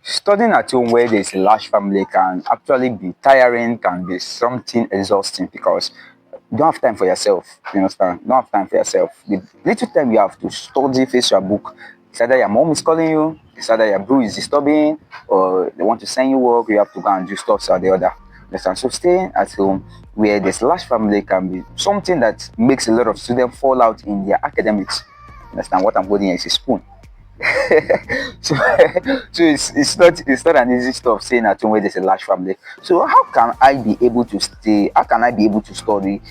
Studying at home where there's a large family can actually be tiring, can be something exhausting because you don't have time for yourself. You understand? You don't have time for yourself. The little time you have to study, face your book, it's either your mom is calling you, it's either your bro is disturbing, or they want to send you work, you have to go and do stuff or the other. Understand? So staying at home where there's large family can be something that makes a lot of students fall out in their academics. Understand? What I'm holding here is a spoon. so so it's not an easy stuff saying at home where there's a large family. So how can I be able to stay? How can I be able to study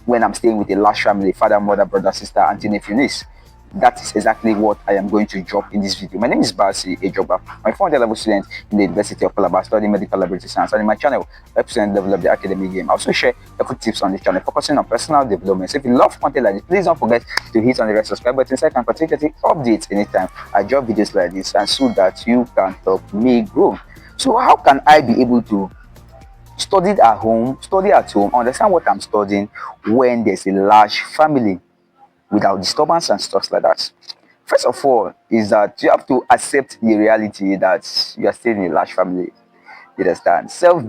when I'm staying with a large family, father, mother, brother, sister, auntie, nephew, niece? That is exactly what I am going to drop in this video. My name is Basi Ejoba. I'm a 400 level student in the University of Calabar studying medical laboratory science, and in my channel, I present develop the academic game. I also share helpful tips on the channel focusing on personal development. So if you love content like this, please don't forget to hit on the red subscribe button so I can continue getting updates anytime I drop videos like this, and so that you can help me grow. So how can I be able to study at home, understand what I'm studying when there's a large family without disturbance and stuff like that? First of all, is that you have to accept the reality that you are still in a large family. You understand? Self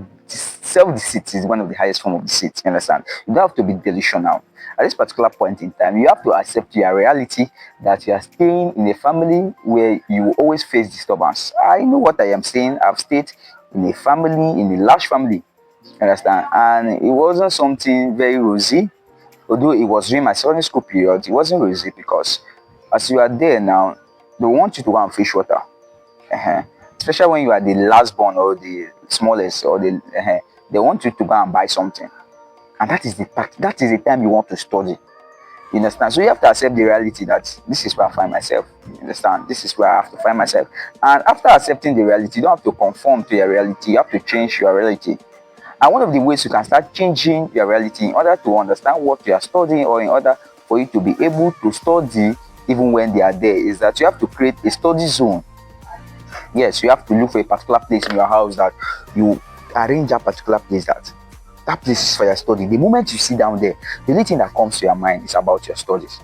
deceit is one of the highest form of deceit. You understand? You don't have to be delusional. At this particular point in time, you have to accept your reality that you are staying in a family where you will always face disturbance. I know what I am saying. I've stayed in a family, in a large family. You understand? And it wasn't something very rosy. Although it was during my secondary school period, it wasn't rosy because as you are there now, they want you to go and fish water. uh Especially when you are the last born or the smallest or they want you to go and buy something, and that is the time you want to study. You understand? So you have to accept the reality that this is where I find myself. You understand? This is where I have to find myself. And after accepting the reality, you don't have to conform to your reality. You have to change your reality. And one of the ways you can start changing your reality in order to understand what you are studying, or in order for you to be able to study even when they are there, is that you have to create a study zone. Yes, you have to look for a particular place in your house that you arrange that particular place, that place is for your study. The moment you sit down there, the only thing that comes to your mind is about your studies.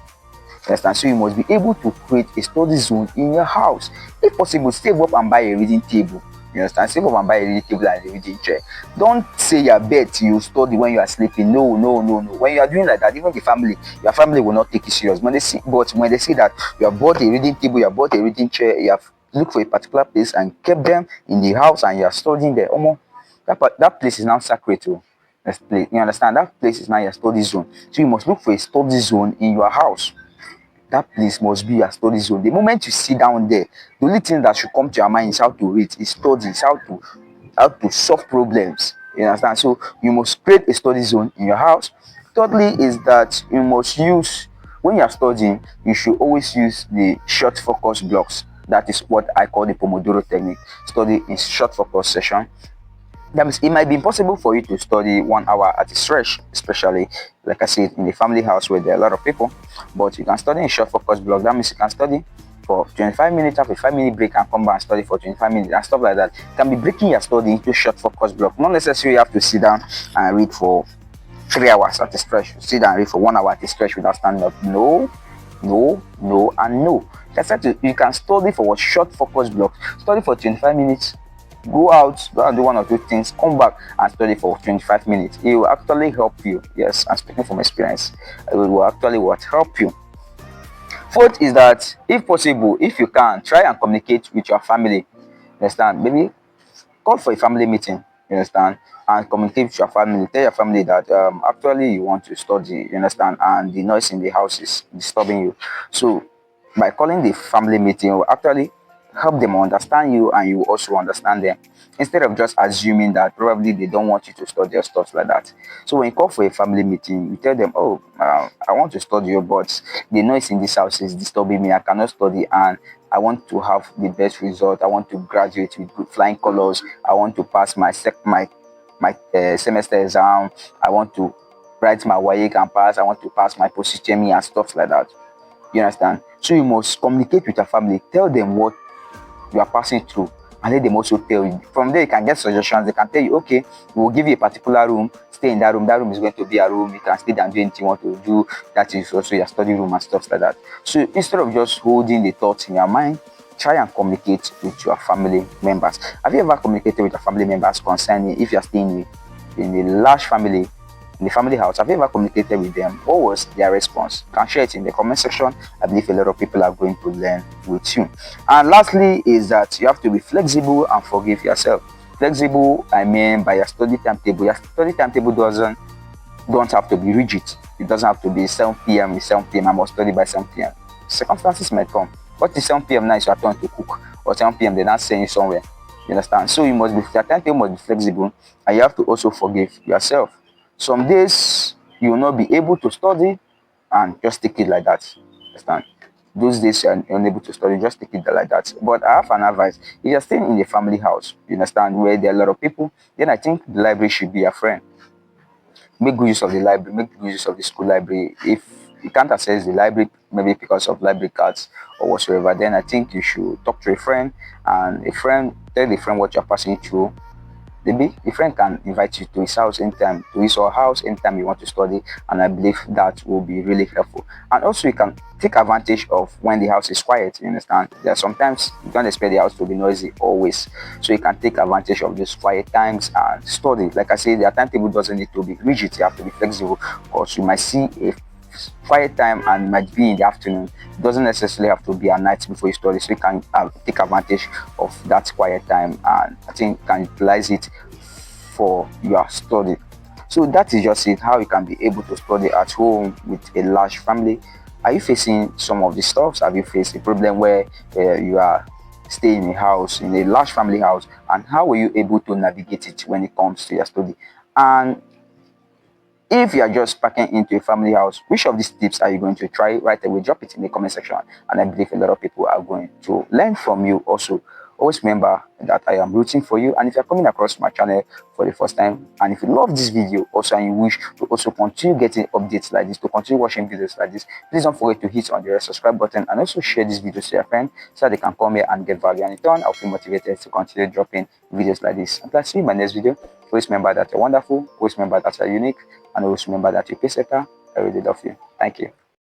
Understand? So you must be able to create a study zone in your house. If possible, save up and buy a reading table. You understand? Save up and buy a reading table and a reading chair. Don't say your bed you study when you are sleeping. No, no, no, no. When you are doing like that, even your family will not take you serious. But when they see that you have bought a reading table, you have bought a reading chair, you have looked for a particular place and kept them in the house, and you are studying there, that place is now sacred to place. You understand? That place is now your study zone. So you must look for a study zone in your house. That place must be your study zone. The moment you sit down there, the only thing that should come to your mind is how to read, is studies, how to solve problems. You understand? So you must create a study zone in your house. Thirdly, is that you must use, when you are studying, you should always use the short focus blocks. That is what I call the Pomodoro technique. Study in short focus session. That means it might be impossible for you to study 1 hour at a stretch, especially like I said, in a family house where there are a lot of people. But you can study in short focus block. That means you can study for 25 minutes, have a 5-minute break, and come back and study for 25 minutes and stuff like that. You can be breaking your study into short focus block. Not necessarily you have to sit down and read for 3 hours at a stretch. Sit down and read for 1 hour at a stretch without standing up. No, no, no, and no. You can study for what? Short focus block. Study for 25 minutes. Go out, go and do 1 or 2 things, come back and study for 25 minutes. It will actually help you. Yes, I'm speaking from experience. It will actually help you. Fourth is that, if possible, if you can, try and communicate with your family. Understand? Maybe call for a family meeting. You understand? And communicate with your family. Tell your family that actually you want to study. You understand? And the noise in the house is disturbing you. So by calling the family meeting, will actually help them understand you, and you also understand them, instead of just assuming that probably they don't want you to study or stuff like that. So when you call for a family meeting, you tell them, oh, I want to study, but the noise in this house is disturbing me. I cannot study, and I want to have the best result. I want to graduate with good flying colors. I want to pass my semester exam. I want to write my WAEC and pass. I want to pass my post-UTME and stuff like that. You understand? So you must communicate with your family. Tell them what you are passing through, and let them also tell you. From there you can get suggestions. They can tell you, okay, we will give you a particular room, stay in that room. That room is going to be a room you can stay and do anything you want to do. That is also your study room and stuff like that. So instead of just holding the thoughts in your mind, try and communicate with your family members. Have you ever communicated with your family members concerning if you are staying in a large family, in the family house? Have you ever communicated with them? What was their response? You can share it in the comment section. I believe a lot of people are going to learn with you. And lastly is that you have to be flexible and forgive yourself. Flexible, I mean by your study timetable. Your study timetable don't have to be rigid. It doesn't have to be 7 p.m. It's 7 p.m. I must study by 7 p.m. Circumstances might come. What is 7 p.m. now is your turn to cook, or 7 p.m. they're not saying somewhere. You understand? So your timetable must be flexible, and you have to also forgive yourself. Some days you will not be able to study, and just take it like that. Understand? Those days you are unable to study, just take it like that. But I have an advice. If you're staying in a family house, you understand, where there are a lot of people, then I think the library should be your friend. Make good use of the library, make good use of the school library. If you can't access the library, maybe because of library cards or whatsoever, then I think you should talk to a friend, and tell the friend what you're passing through. Maybe the friend can invite you to his house anytime, to his or house anytime you want to study, and I believe that will be really helpful. And also, you can take advantage of when the house is quiet. You understand? There are sometimes you don't expect the house to be noisy always, so you can take advantage of these quiet times and study. Like I said, the timetable doesn't need to be rigid. You have to be flexible, because you might see a quiet time and might be in the afternoon. It doesn't necessarily have to be at night before you study, so you can take advantage of that quiet time, and I think can utilize it for your study. So that is just it, how you can be able to study at home with a large family. Are you facing some of the stuff? Have you faced a problem where you are staying in a house, in a large family house, and how were you able to navigate it when it comes to your study? And if you are just packing into a family house, which of these tips are you going to try right away? Drop it in the comment section, and I believe a lot of people are going to learn from you also. Always remember that I am rooting for you, and if you're coming across my channel for the first time, and if you love this video also and you wish to also continue getting updates like this, to continue watching videos like this, please don't forget to hit on the subscribe button, and also share this video to your friends so that they can come here and get value. And in turn, I'll feel motivated to continue dropping videos like this. Until I see you in my next video, always remember that you're wonderful, always remember that you're unique, and always remember that you pay better. I really love you. Thank you.